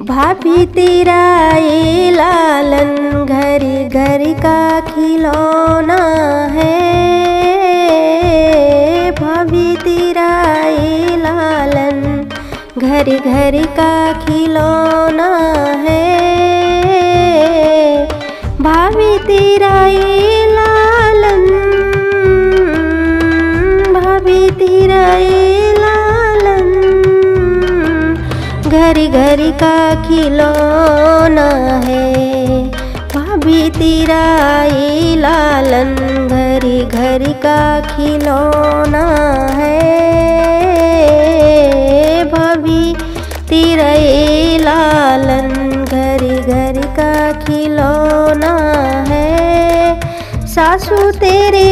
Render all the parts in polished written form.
भाभी तेरा ये लालन घर घर का खिलौना है। भाभी तेरा ये लालन घर घर का खिलौना है। भाभी तेरा ये लालन, भाभी तेरा ये लालन घर घर का खिलौना है। भाभी तेरा ये लालन घर घर का खिलौना है। भाभी तेरा ये लालन घर घर का खिलौना है। सासू तेरे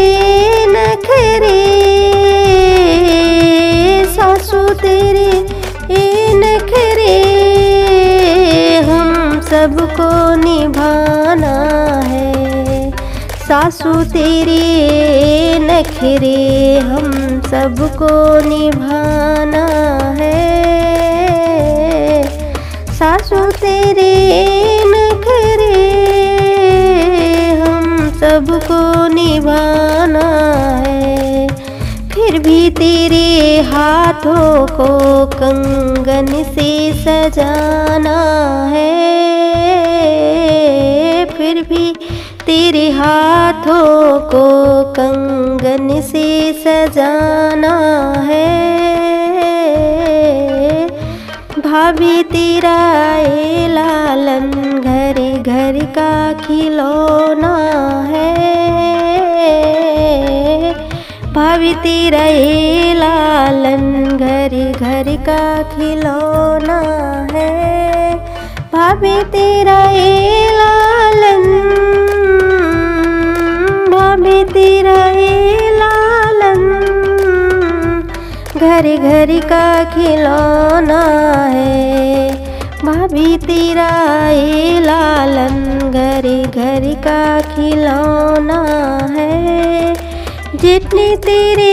नखरे, सासू तेरे नखरे हम सबको निभाना है। सासू तेरे नखरे हम सबको निभाना है। सासू तेरे नखरे हम सबको निभाना है। फिर भी तेरे हाथों को कंगन से सजाना है। फिर भी तेरे हाथों को कंगन से सजाना है। भाभी तेरा ये लालन घर घर का खिलौना है। भाभी तेरा ये लालन घर घर का खिलौना है। भाभी तेरा ये लालन, भाभी तेरा ये लालन घर घर का खिलौना है। भाभी तेरा ये लालन घर घर का खिलौना है। जितने तेरे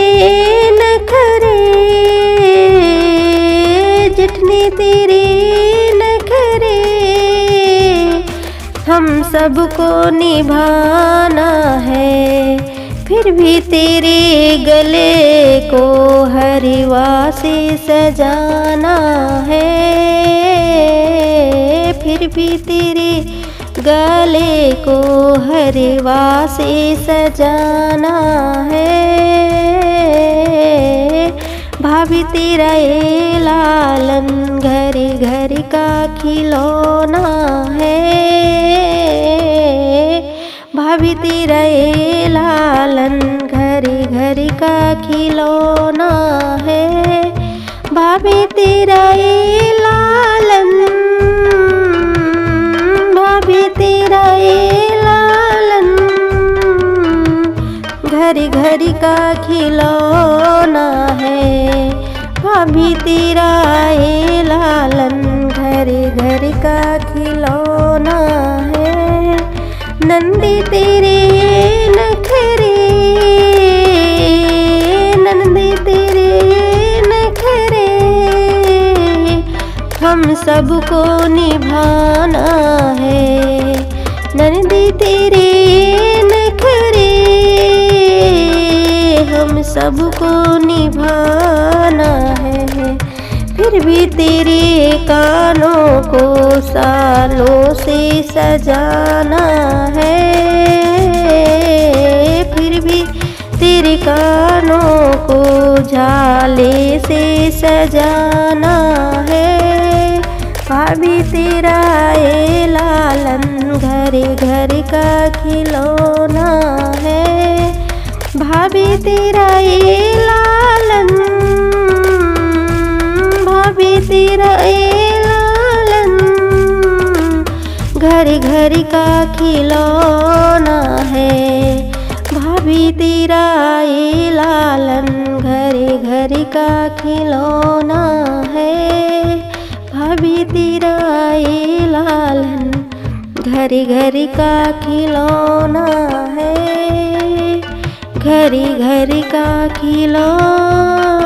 नखरे, जितने तेरे नखरे हम सबको निभाना है। फिर भी तेरे गले को हरिवा से सजाना है। फिर भी तेरे गले को हरिवा से सजाना है। भाभी तेरा ये लालन घर घर का खिलौना है। भाभी तेरा ये लालन घर घर का खिलौना है। भाभी तेरा ये लालन, भाभी तेरा ये लालन घर घर का खिलौना है। भाभी तेरा ये लालन घर घर का खिलौना है। नंदी तेरे नखरे, नंदी तेरे नखरे हम सबको निभाना है। नंदी तेरे नखरे हम सबको निभाना है। फिर भी तेरे कानों को सालों से सजाना है। फिर भी तेरे कानों को झाले से सजाना है। भाभी तेरा ये लालन घर घर का खिलौना है। भाभी तेरा ये लालन, भाभी तेरा ये लालन घर घर का खिलौना है। भाभी तेरा ये लालन घर घर का खिलौना है। भाभी तेरा ये लालन घर घर का खिलौना है। घर घर का खिलौना।